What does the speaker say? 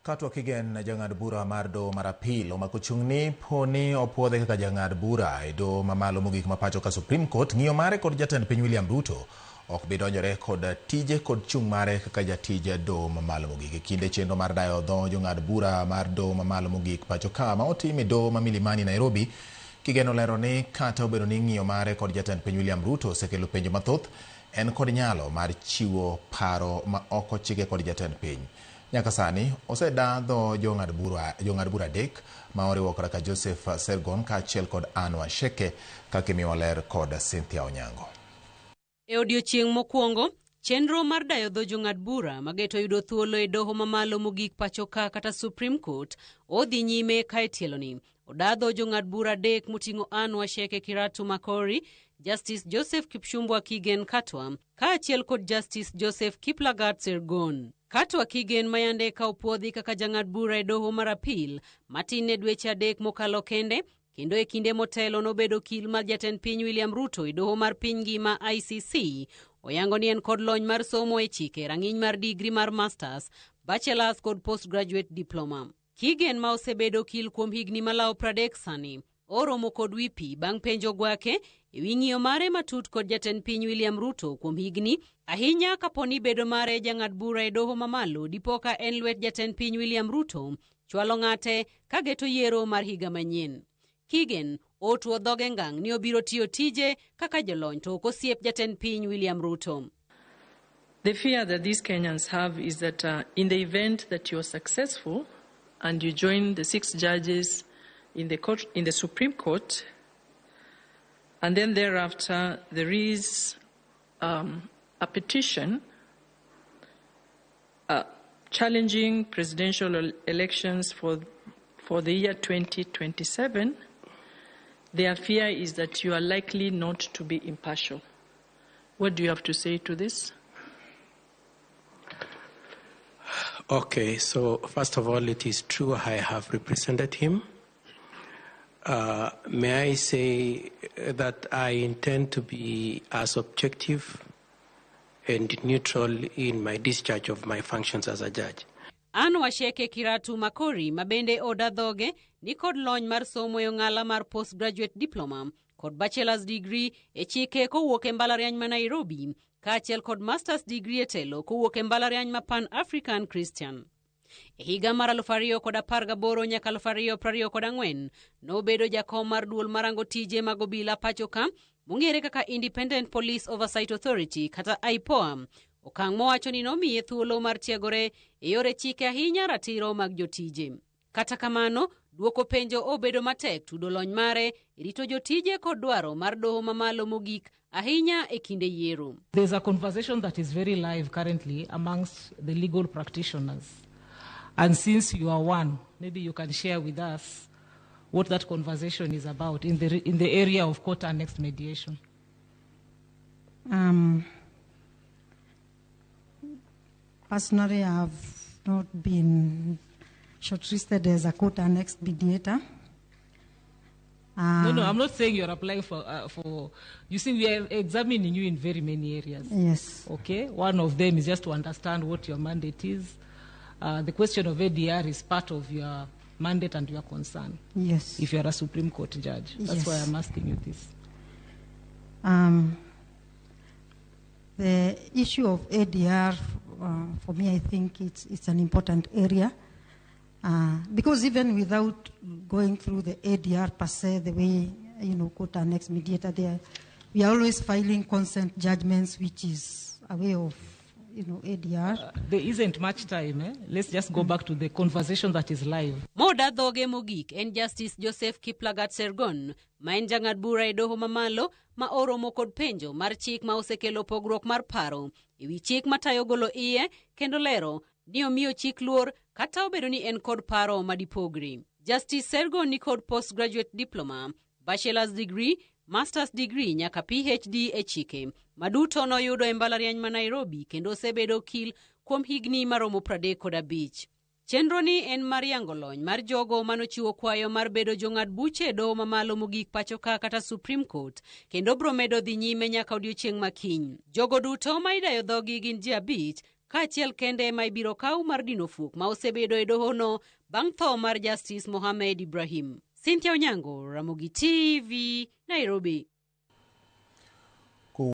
Katwa Kigen jang'ad bura mar doho mar apil omako chung'ni poni opuodhe kaka jang'ad bura e doho mamalo mogik mapacho ka Supreme Court ng'iyo mare kod jatend piny William Ruto ok bi donjore kod tije kod chung' mare kaka jatij doho mamalo mogik e kinde chenro mar dayo dho jong'ad bura mar doho mamalo mogik pacho ka ma otim e doho ma Milimani Nairobi. Kigen olero ni kata obedo ni ng'iyo mare kod jatend piny William Ruto osekelo penjo mathoth, en kod nyalo mar chiwo paro ma ok ochike kod jatend piny. Nyaka sani osedadho jong'ad bura adek ma oriwo kaka Joseph Sergon kaachiel kod Osipe kaka imiyo ler kod Cynthia Onyango. E odiechieng' mokwongo, chenro mar dayo dho jong'ad bura mageto yudo thuolo e doho mamalo mogik pacho ka kata Supreme Court odhi nyime kae tieloni. Odadho jong'ad bura adek moting'o Osipe Kiratu Makori, Justice Joseph Kipshumbwa Kigen Katwa kaachiel kod Justice Joseph Kiplagat Sergon. Katwa Kigen mayande ka opuodhi kaka jang'ad bura e doho mar apil matin ne dweche adek mokalo kende, kendo e kinde motelo nobedo okil mar jatend piny William Ruto e doho mar piny ngima ICC, oyango ni en kod lony mar somo e chike rang'iny mar digri mar masters, bachelors kod postgraduate diploma. Kigen ma osebedo okil kuom higni malawo 30 sani oromo kod wipi bang' penjo gwake e wi ng'iyo mare matut kod jatend piny William Ruto kuom higni, ahinya kaponi bedo mare jang'ad bura e doho mamalo dipoka en lwet jatend piny William Ruto chwalo ng'ate ka geto yiero mar higa manyien. Kigen otuo dhoge ngang' ni obiro tiyo tije kaka jolony to ok osiep jatend piny William Ruto. The fear that these Kenyans have is that in the event that you are successful and you join the 6 judges in the Supreme Court, and then thereafter there is a petition challenging presidential elections for the year 2027, their fear is that you are likely not to be impartial. What do you have to say to this? Okay, so first of all, it is true I have represented him. May I say that I intend to be as objective and neutral in my discharge of my functions as a judge. Osipe Kiratu Makori mabende odadhoge ni kod lony mar somo e ong'ala mar postgraduate diploma kod bachelor's degree e chike kowuok e mbalariany ma Nairobi kaachiel kod master's degree e telo kowuok e mbalariany ma Pan African Christian. E higa mar 2018 nyaka 2024 nobedo jakom mar duol marango tije mag obila pacho ka mong'ere kaka Independent Police Oversight Authority kata IPOA, okang' mowacho ni nomiye thuolo mar tiegore e yore chike ahinya ratiro mag jotije. Kata kamano, duoko penjo obedo matek tudo lony mare rito jotije kod dwaro mar doho mamalo mogik ahinya e kinde yiero. There's a conversation that is very live currently amongst the legal practitioners. And since you are one, maybe you can share with us what that conversation is about in the area of court-annexed mediation. Personally, I have not been shortlisted as a court-annexed mediator. No, I'm not saying you're applying for. You see, we are examining you in very many areas. Yes. Okay. One of them is just to understand what your mandate is. The question of ADR is part of your mandate and your concern. Yes. If you're a Supreme Court judge. That's why I'm asking you this. The issue of ADR, for me, I think it's an important area. Because even without going through the ADR per se, the way, court-annexed mediator, we are always filing consent judgments, which is a way of ADR. There isn't much time. Let's just go back to the conversation that is live. Moda dhoge mogik en Justice Joseph Kiplagat Sergon, ma en jang'ad bura e doho mamalo ma oromo kod penjo mar chik ma osekelo pogruok mar paro e wi chik matayo golo iye kendo lero ni omiyo chik luor kata obedo ni en kod paro madipogri. Justice Sergon ni kod postgraduate diploma, bachelor's degree, master's degree nyaka PhD e chike maduto noyudo e mbalariany ma Nairobi kendo osebedo okil kuom higni maromo 35. Chenro ni en mar yango lony mar jogo manochiwo kwayo mar bedo jong'ad buche e doho mamalo mogik pacho ka kata Supreme Court kendo bro medo dhi nyime nyaka odiechieng' makiny. Jogo duto ma idayo dhogi gin ji 5 kaachiel kende ma ibiro kaw mar dino fuok ma osebedo e dohono bang' tho mar Justice Mohamed Ibrahim. Cynthia Onyango, Ramogi TV, Nairobi.